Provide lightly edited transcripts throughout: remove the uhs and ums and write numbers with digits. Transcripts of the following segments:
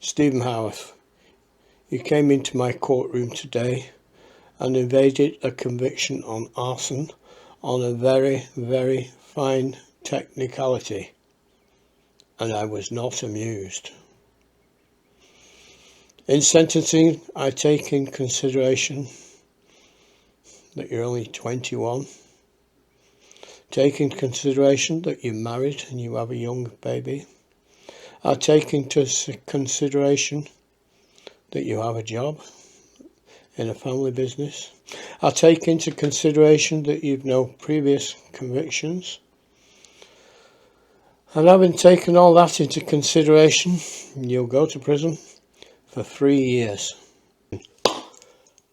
Stephen Howarth, you came into my courtroom today and evaded a conviction on arson on a very, very fine technicality, and I was not amused. In sentencing, I take in consideration that you're only 21, take in consideration that you're married and you have a young baby. I take into consideration that you have a job in a family business. I take into consideration that you've no previous convictions. And having taken all that into consideration, you'll go to prison for 3 years.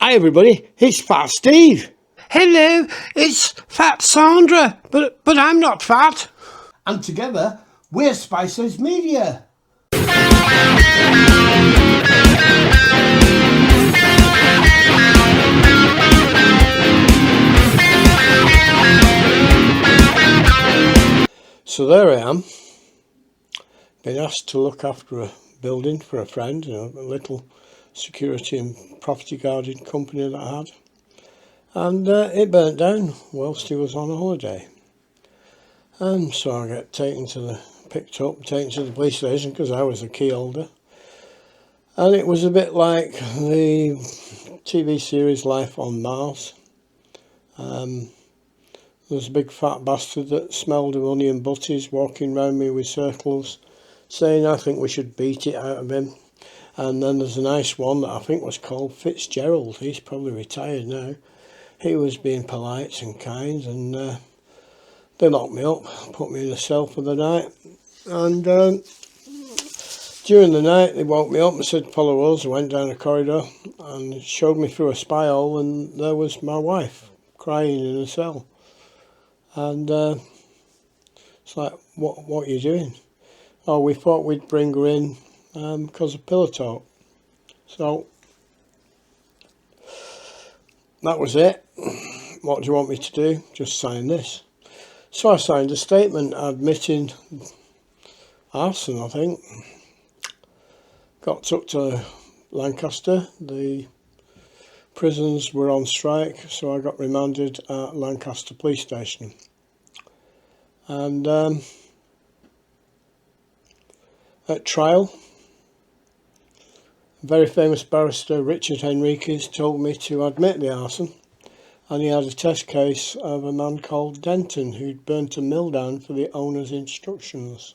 Hi everybody, it's Fat Steve. Hello, it's Fat Sandra, but I'm not fat. And together, we're Spices Media. So there I am, been asked to look after a building for a friend, a little security and property guarding company that I had. And it burnt down whilst he was on a holiday. And so I get picked up, taken to the police station because I was the key holder. And it was a bit like the TV series Life on Mars. There was a big fat bastard that smelled of onion butties walking round me with circles, saying I think we should beat it out of him. And then there's a nice one that I think was called Fitzgerald. He's probably retired now. He was being polite and kind, and they locked me up, put me in a cell for the night. And during the night they woke me up and said follow us. I went down a corridor and showed me through a spy hole, and there was my wife crying in a cell. And it's like, what are you doing? Oh, we thought we'd bring her in because of pillow talk. So that was it. What do you want me to do? Just sign this. So I signed a statement admitting arson, I think. Got took to Lancaster. The prisons were on strike, so I got remanded at Lancaster police station. And at trial, a very famous barrister, Richard Henriquez, told me to admit the arson, and he had a test case of a man called Denton who'd burnt a mill down for the owner's instructions.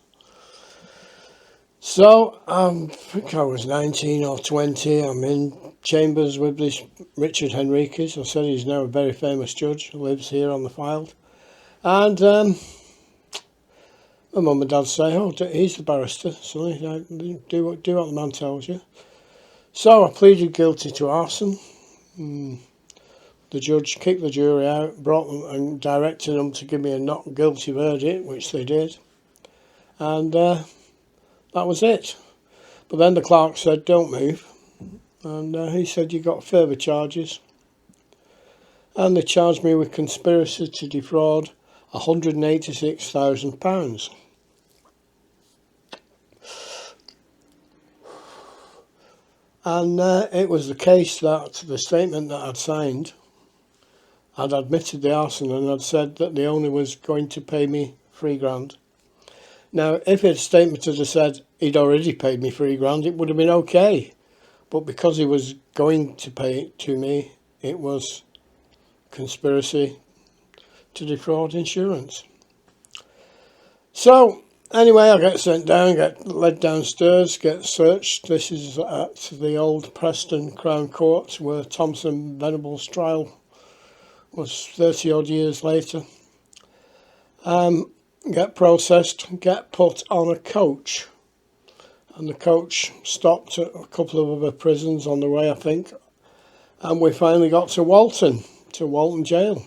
So I think I was 19 or 20. I'm in chambers with this Richard Henriquez. I said he's now a very famous judge, lives here on the Fylde. And my mum and dad say, oh, he's the barrister, so do what the man tells you. So I pleaded guilty to arson. The judge kicked the jury out, brought them and directed them to give me a not guilty verdict, which they did. And that was it. But then the clerk said, don't move. And he said, you got further charges. And they charged me with conspiracy to defraud £186,000. And it was the case that the statement that I'd signed, I'd admitted the arson and I'd said that the owner was going to pay me £3,000. Now, if his statement had said he'd already paid me £3,000, it would have been okay. But because he was going to pay it to me, it was conspiracy to defraud insurance. So anyway, I get sent down, get led downstairs, get searched. This is at the old Preston Crown Court where Thompson Venable's trial was 30 odd years later. Get processed, get put on a coach. And the coach stopped at a couple of other prisons on the way, I think. And we finally got to Walton Jail.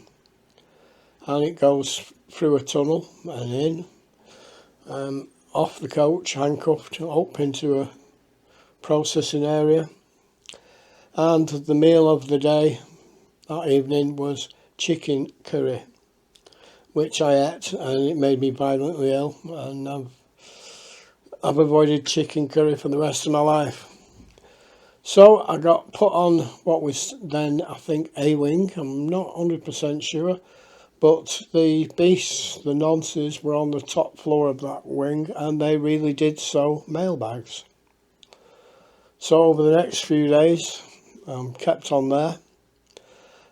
And it goes through a tunnel and in. Off the coach, handcuffed up into a processing area. And the meal of the day that evening was chicken curry, which I ate, and it made me violently ill. And I've avoided chicken curry for the rest of my life. So I got put on what was then, I think, A wing. I'm not 100% sure. But the beasts, the nonces, were on the top floor of that wing, and they really did sew mailbags. So over the next few days, kept on there.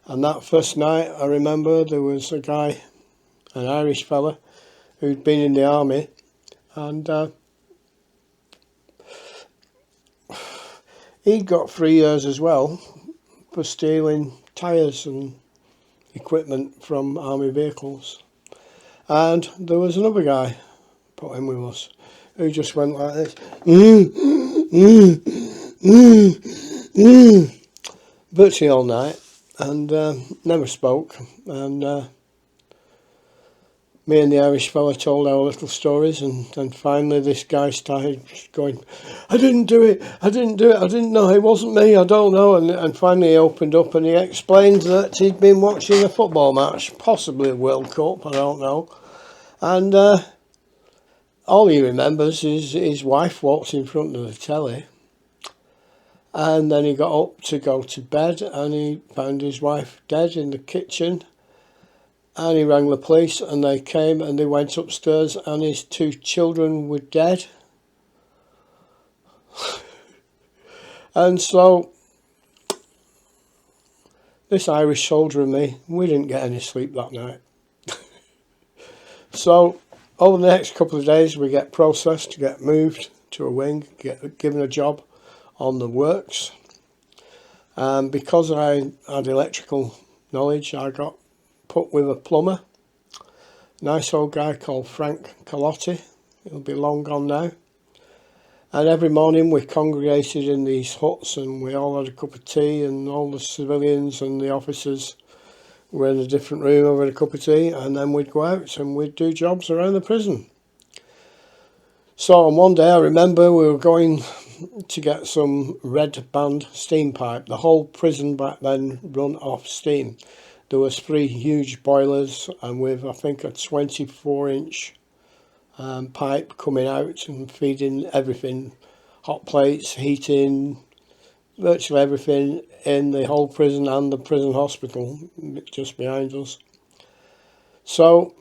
And that first night, I remember there was a guy, an Irish fella, who'd been in the army, and he'd got 3 years as well for stealing tyres and equipment from army vehicles. And there was another guy put in with us who just went like this, virtually all night, and never spoke. And me and the Irish fella told our little stories, and finally this guy started going, I didn't do it, I didn't know, it wasn't me, I don't know. And finally he opened up and he explained that he'd been watching a football match, possibly a World Cup, I don't know. And all he remembers is his wife walked in front of the telly, and then he got up to go to bed and he found his wife dead in the kitchen. And he rang the police and they came and they went upstairs and his 2 children were dead. And so this Irish soldier and me, we didn't get any sleep that night. So over the next couple of days we get processed to get moved to a wing, get given a job on the works. And because I had electrical knowledge, I got put with a plumber, nice old guy called Frank Calotti. He'll be long gone now. And every morning we congregated in these huts and we all had a cup of tea, and all the civilians and the officers were in a different room over a cup of tea, and then we'd go out and we'd do jobs around the prison. So on one day I remember we were going to get some red band steam pipe. The whole prison back then run off steam. There was 3 huge boilers, and with I think a 24-inch pipe coming out and feeding everything, hot plates, heating, virtually everything in the whole prison and the prison hospital just behind us. So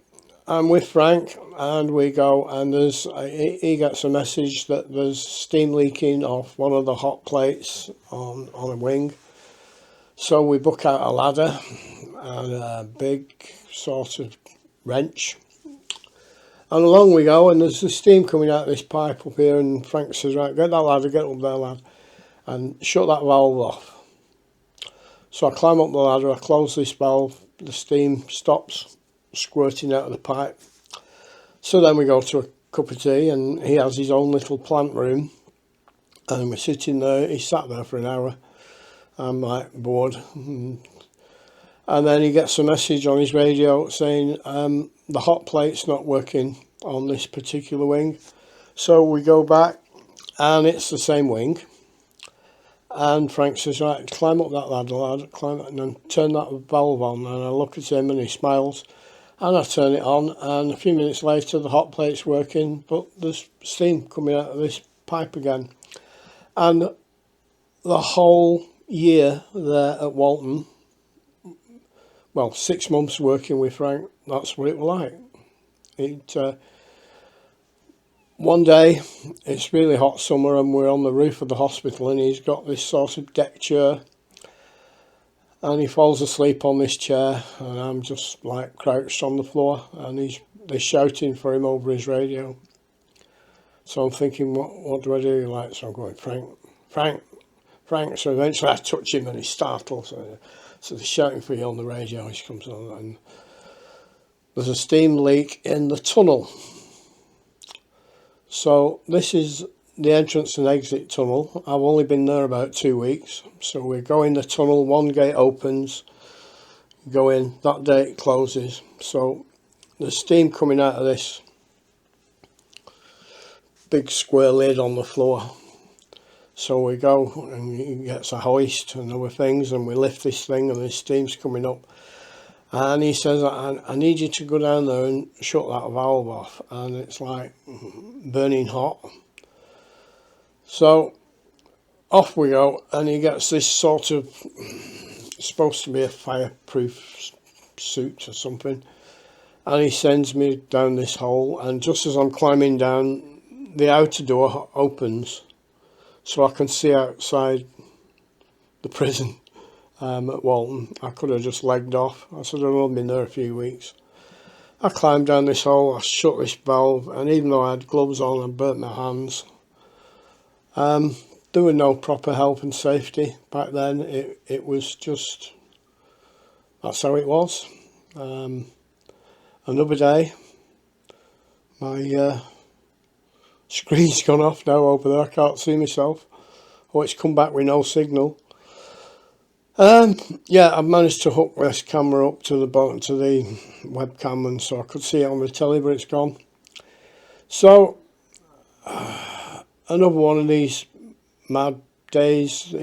I'm with Frank and we go, and he gets a message that there's steam leaking off one of the hot plates on a wing. So we book out a ladder and a big sort of wrench, and along we go, and there's the steam coming out of this pipe up here, and Frank says, right, get that ladder, get up there lad, and shut that valve off. So I climb up the ladder, I close this valve, the steam stops squirting out of the pipe. So then we go to a cup of tea, and he has his own little plant room, and we're sitting there. He sat there for an hour. I'm like bored, and then he gets a message on his radio saying the hot plate's not working on this particular wing. So we go back and it's the same wing, and Frank says, right, climb up that ladder lad, climb it, and then turn that valve on. And I look at him and he smiles, and I turn it on, and a few minutes later the hot plate's working, but there's steam coming out of this pipe again. And the whole year there at Walton, well, 6 months working with Frank, that's what it was like. One day, it's really hot summer and we're on the roof of the hospital, and he's got this sort of deck chair, and he falls asleep on this chair, and I'm just like crouched on the floor, and they're shouting for him over his radio. So I'm thinking, what do I do? Like, so I'm going, Frank. So eventually I touch him and he startles. So they're shouting for you on the radio. He comes on, and there's a steam leak in the tunnel. So this is the entrance and exit tunnel. I've only been there about 2 weeks. So we go in the tunnel, one gate opens, go in, that day it closes. So there's steam coming out of this big square lid on the floor. So we go, and he gets a hoist and other things, and we lift this thing, and the steam's coming up. And he says, I need you to go down there and shut that valve off. And it's like burning hot. So off we go, and he gets this sort of, supposed to be a fireproof suit or something, and he sends me down this hole, and just as I'm climbing down, the outer door opens so I can see outside the prison at Walton. I could have just legged off. I said I've only been there a few weeks. I climbed down this hole, I shut this valve, and even though I had gloves on and burnt my hands, there were no proper health and safety back then. It was just, that's how it was. Another day, my screen's gone off now over there, I can't see myself. Oh, it's come back with no signal. Yeah, I've managed to hook this camera up to the bottom, to the webcam, and so I could see it on the telly, but it's gone. So, another one of these mad days.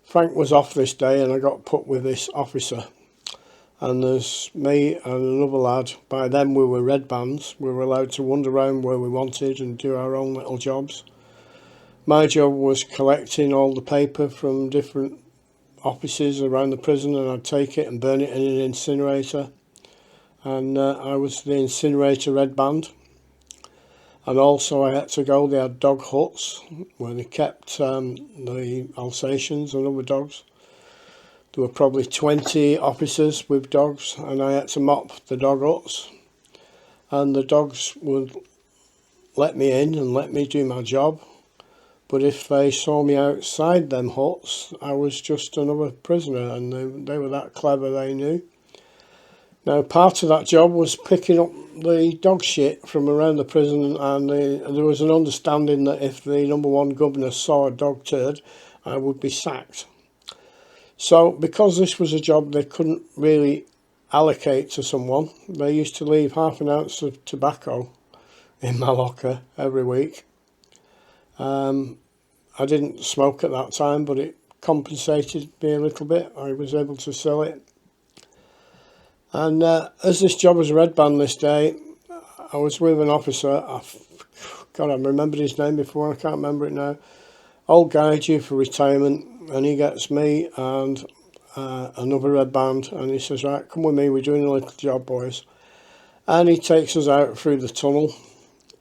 Frank was off this day, and I got put with this officer. And there's me and another lad. By then we were red bands. We were allowed to wander around where we wanted and do our own little jobs. My job was collecting all the paper from different offices around the prison, and I'd take it and burn it in an incinerator. And I was the incinerator red band. And also I had to go, they had dog huts where they kept the Alsatians and other dogs. There were probably 20 officers with dogs, and I had to mop the dog huts. And the dogs would let me in and let me do my job. But if they saw me outside them huts, I was just another prisoner, and they were that clever, they knew. Now, part of that job was picking up the dog shit from around the prison, and there was an understanding that if the number one governor saw a dog turd, I would be sacked. So, because this was a job they couldn't really allocate to someone, they used to leave half an ounce of tobacco in my locker every week. I didn't smoke at that time, but it compensated me a little bit. I was able to sell it. And as this job was a red band this day, I was with an officer. God, I remembered his name before, I can't remember it now. Old guy due for retirement, and he gets me and another red band, and he says, right, come with me, we're doing a little job, boys. And he takes us out through the tunnel.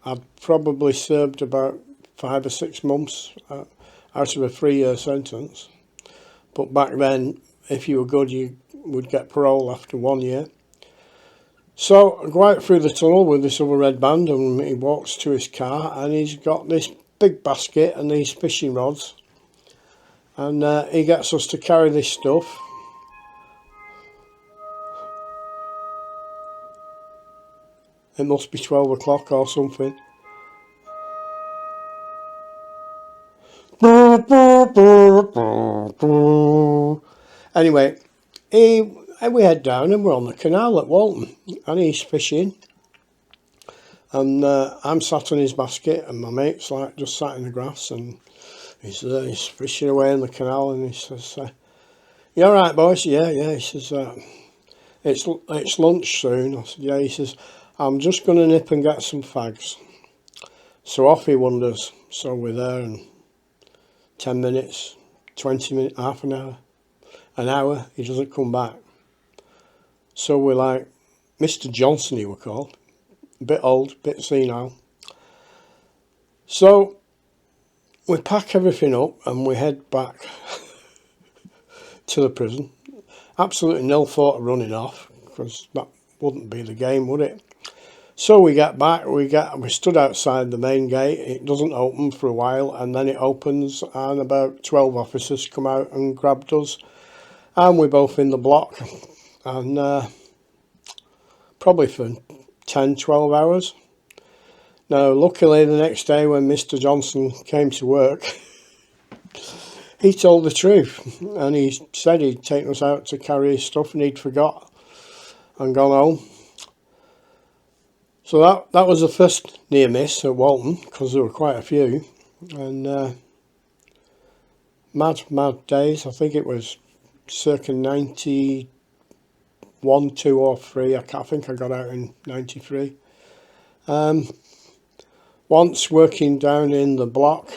I'd probably served about 5 or 6 months out of a 3-year sentence. But back then, if you were good, you would get parole after 1 year. So I go out through the tunnel with this other red band, and he walks to his car, and he's got this big basket and these fishing rods. And he gets us to carry this stuff. It must be 12 o'clock or something. Anyway, we head down and we're on the canal at Walton, and he's fishing, and I'm sat on his basket, and my mate's like just sat in the grass, and he's fishing away in the canal, and he says, "You all right, boys?" Yeah. He says, "It's lunch soon." I said, "Yeah." He says, "I'm just going to nip and get some fags." So off he wanders. So we're there in 10 minutes, 20 minutes, half an hour, he doesn't come back. So we're like, Mr. Johnson he were called, a bit old, a bit senile. So we pack everything up and we head back to the prison. Absolutely no thought of running off, because that wouldn't be the game, would it? So we get back, we stood outside the main gate. It doesn't open for a while, and then it opens, and about 12 officers come out and grabbed us, and we're both in the block, and probably for 10, 12 hours. Now, luckily the next day when Mr. Johnson came to work, he told the truth, and he said he'd taken us out to carry his stuff and he'd forgot and gone home. So that was the first near miss at Walton, because there were quite a few, and mad days. I think it was circa 91, 2 or 3. I think I got out in 93. Once working down in the block,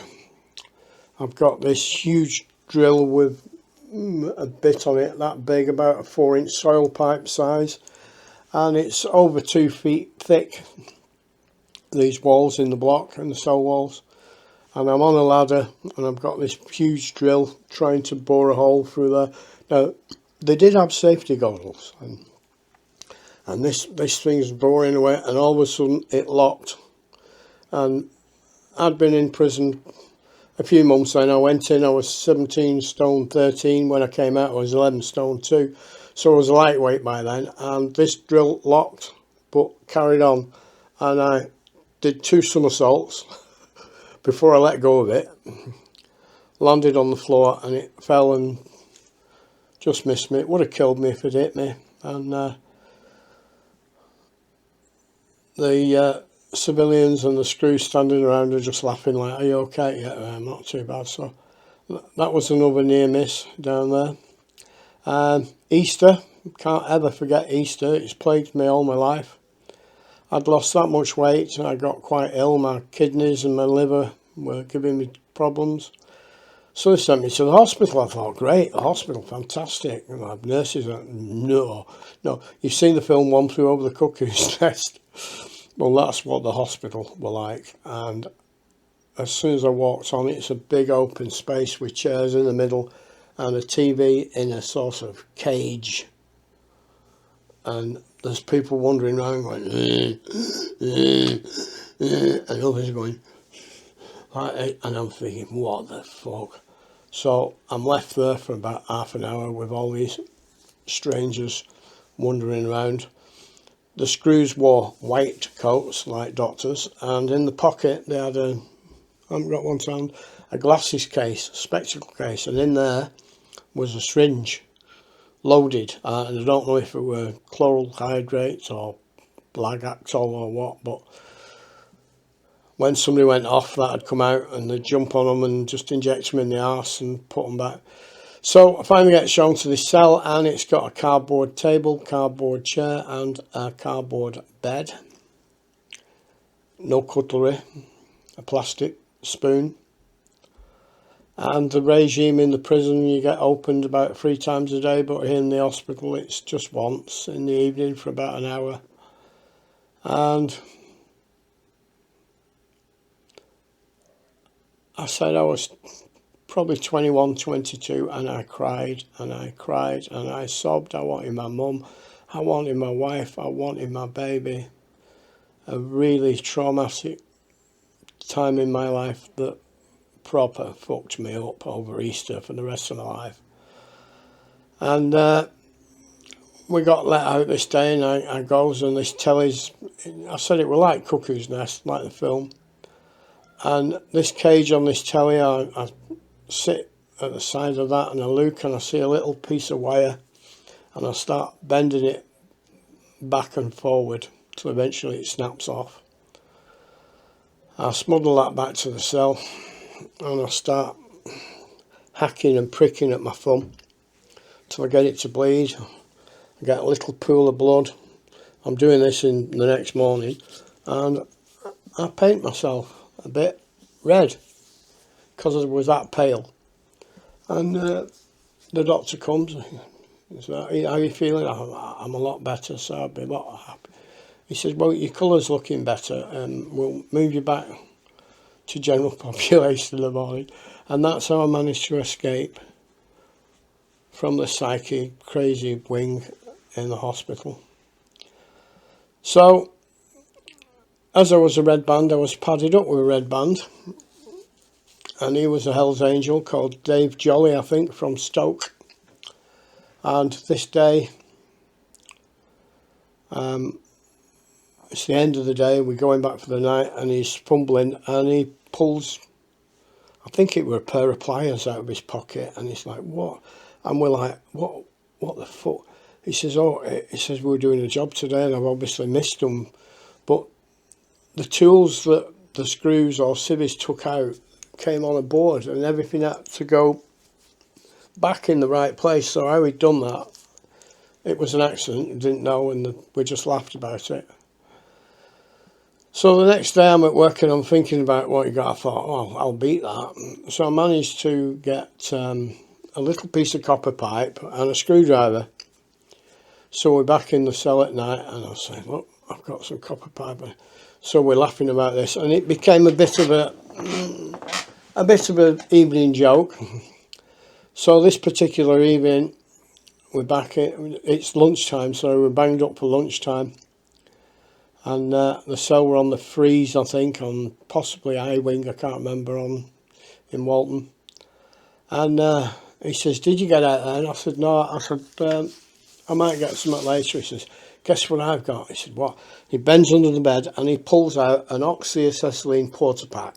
I've got this huge drill with a bit on it that big, about a 4-inch soil pipe size, and it's over 2 feet thick, these walls in the block and the cell walls. And I'm on a ladder and I've got this huge drill trying to bore a hole through there. Now, they did have safety goggles, and this thing's boring away, and all of a sudden it locked. And I'd been in prison a few months then. I went in, I was 17 stone 13. When I came out, I was 11 stone 2. So I was lightweight by then, and this drill locked, but carried on. And I did 2 somersaults before I let go of it. Landed on the floor, and it fell and just missed me. It would have killed me if it hit me. And the civilians and the screws standing around are just laughing like, "Are you okay?" "Yeah, I'm not too bad." So that was another near miss down there. Easter, can't ever forget Easter. It's plagued me all my life. I'd lost that much weight and I got quite ill. My kidneys and my liver were giving me problems. So they sent me to the hospital. I thought, great, the hospital, fantastic. And my nurses went, no. You've seen the film One Flew Over the Cuckoo's Nest. Well, that's what the hospital were like. And as soon as I walked on it, it's a big open space with chairs in the middle and a TV in a sort of cage. And there's people wandering around going, and others going, and I'm thinking, what the fuck? So I'm left there for about half an hour with all these strangers wandering around. The screws wore white coats like doctors, and in the pocket they had I haven't got one to hand, a glasses case, spectacle case, and in there was a syringe loaded, and I don't know if it were chloral hydrates or Blagactol or what, but when somebody went off, that had come out, and they'd jump on them and just inject them in the arse and put them back. So I finally get shown to this cell, and it's got a cardboard table, cardboard chair, and a cardboard bed. No cutlery, a plastic spoon. And the regime in the prison, you get opened about 3 times a day, but here in the hospital it's just once in the evening for about an hour. And I said I was probably 21, 22, and I cried and I cried and I sobbed. I wanted my mum, I wanted my wife, I wanted my baby. A really traumatic time in my life that proper fucked me up over Easter for the rest of my life. And we got let out this day, and I goes, and this telly's, I said it were like Cuckoo's Nest, like the film. And this cage on this telly, I sit at the side of that and I look and I see a little piece of wire, and I start bending it back and forward till eventually it snaps off. I smuggle that back to the cell, and I start hacking and pricking at my thumb till I get it to bleed. I get a little pool of blood. I'm doing this in the next morning, and I paint myself a bit red because I was that pale. And the doctor comes and he says, "How are you feeling?" I'm a lot better, so I'll be a lot happy. He says, "Well, your colour's looking better, and we'll move you back to general population in the morning." And that's how I managed to escape from the psyche crazy wing in the hospital. So, as I was a red band, I was padded up with a red band, and he was a Hell's Angel called Dave Jolly, I think, from Stoke. And this day, it's the end of the day, we're going back for the night, and he's fumbling, and he pulls, I think it were a pair of pliers out of his pocket, and he's like, "What?" And we're like, what the fuck? He says, we were doing a job today, and I've obviously missed them, but the tools that the screws or civvies took out came on a board, and everything had to go back in the right place. So how he'd done that, it was an accident, didn't know, and we just laughed about it. So the next day I'm at work and I'm thinking about what you got. I thought, oh, I'll beat that. So I managed to get a little piece of copper pipe and a screwdriver. So we're back in the cell at night and I was saying, look, I've got some copper pipe. So we're laughing about this and it became a bit of an evening joke. So this particular evening, we're back, it's lunchtime, so we're banged up for lunchtime. And the cell were on the freeze, I think, on possibly I Wing, I can't remember, in Walton. And he says, did you get out there? And I said, no. I said, I might get something later. He says, guess what I've got? He said, what? He bends under the bed and he pulls out an oxyacetylene porta pack.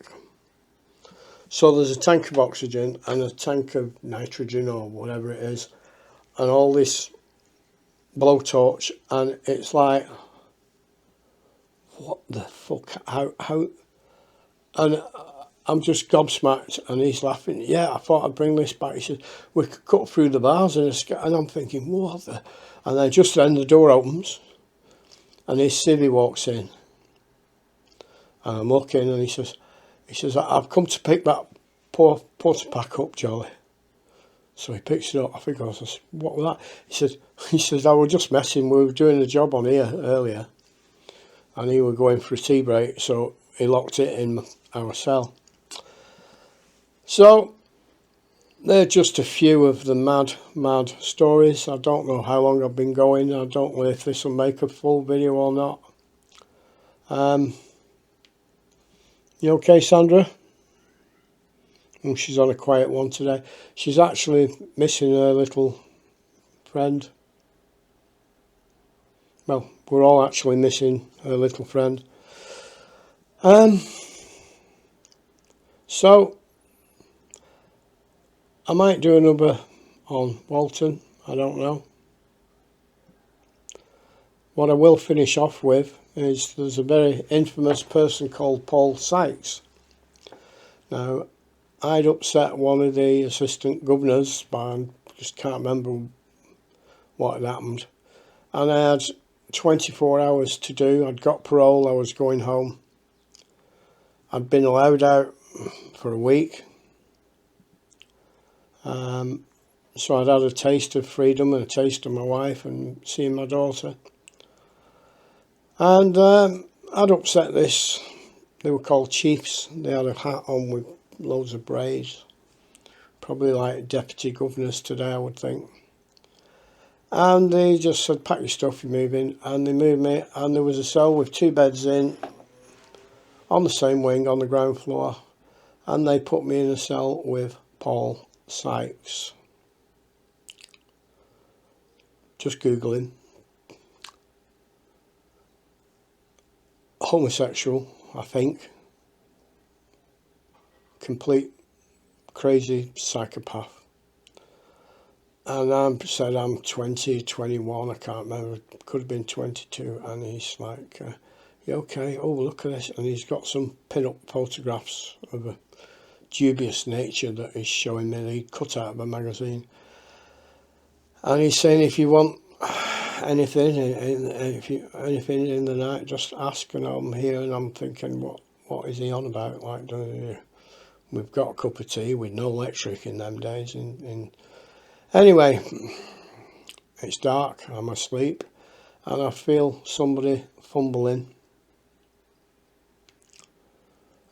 So there's a tank of oxygen and a tank of nitrogen or whatever it is, and all this blowtorch, and it's like, what the fuck? How? And I'm just gobsmacked, and he's laughing. Yeah, I thought I'd bring this back. He said, we could cut through the bars in a and I'm thinking, what the? And then just then the door opens, and his civvy walks in, and I'm looking, and he says, I've come to pick that porta pack up, Jolly. So he picks it up. I think I was, what was that? He says, I was just messing. We were doing a job on here earlier, and he was going for a tea break, so he locked it in our cell. So they're just a few of the mad stories. I don't know how long I've been going. I don't know if this will make a full video or not. You okay, Sandra? Oh, she's on a quiet one today. She's actually missing her little friend. Well, we're all actually missing her little friend. So I might do another on Walton. I don't know. What I will finish off with is there's a very infamous person called Paul Sykes. Now, I'd upset one of the assistant governors, but I just can't remember what had happened. And I had 24 hours to do. I'd got parole, I was going home. I'd been allowed out for a week. So I'd had a taste of freedom and a taste of my wife and seeing my daughter. And I'd upset this. They were called chiefs. They had a hat on with loads of braids. Probably like deputy governors today, I would think. And they just said, pack your stuff, you're moving. And they moved me, and there was a cell with 2 beds in, on the same wing, on the ground floor. And they put me in a cell with Paul Sykes. Just Google him. Homosexual, I think. Complete crazy psychopath. And I said I'm 20, 21, I can't remember, could have been 22. And he's like, you okay? Oh, look at this. And he's got some pin-up photographs of a dubious nature that he's showing me that he cut out of a magazine. And he's saying, if you want anything in the night, just ask. And I'm here and I'm thinking, what is he on about? Like, we've got a cup of tea with no electric in them days. Anyway, it's dark, I'm asleep, and I feel somebody fumbling.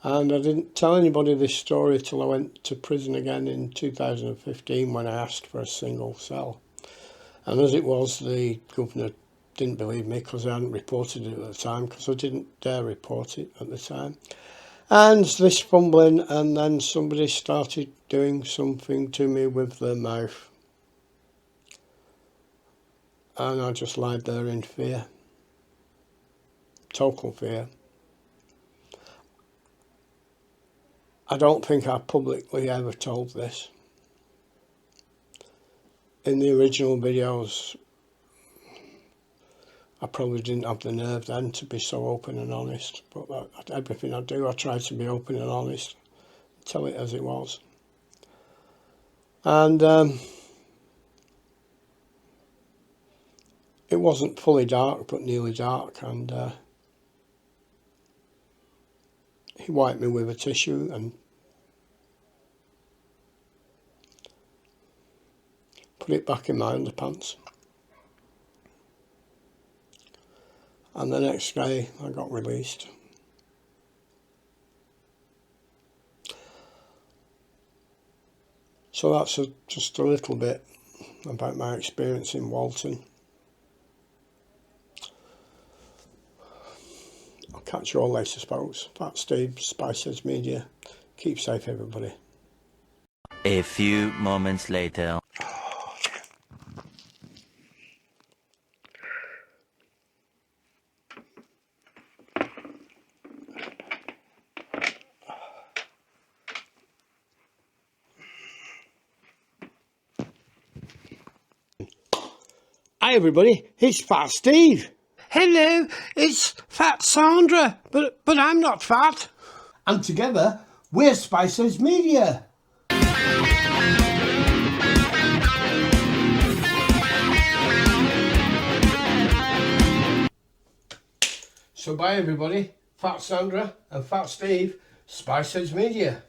And I didn't tell anybody this story till I went to prison again in 2015 when I asked for a single cell. And as it was, the governor didn't believe me because I hadn't reported it at the time, because I didn't dare report it at the time. And this fumbling, and then somebody started doing something to me with their mouth. And I just lied there in fear. Total fear. I don't think I publicly ever told this. In the original videos, I probably didn't have the nerve then to be so open and honest. But everything I do, I try to be open and honest. Tell it as it was. And it wasn't fully dark, but nearly dark. And he wiped me with a tissue and put it back in my underpants. And the next day I got released. So that's just a little bit about my experience in Walton. I'll catch you all later, folks. That's Steve, Spices Media. Keep safe, everybody. A few moments later. Hi everybody, it's Fat Steve. Hello, it's Fat Sandra, but I'm not fat. And together, we're Spices Media. So bye everybody, Fat Sandra and Fat Steve, Spices Media.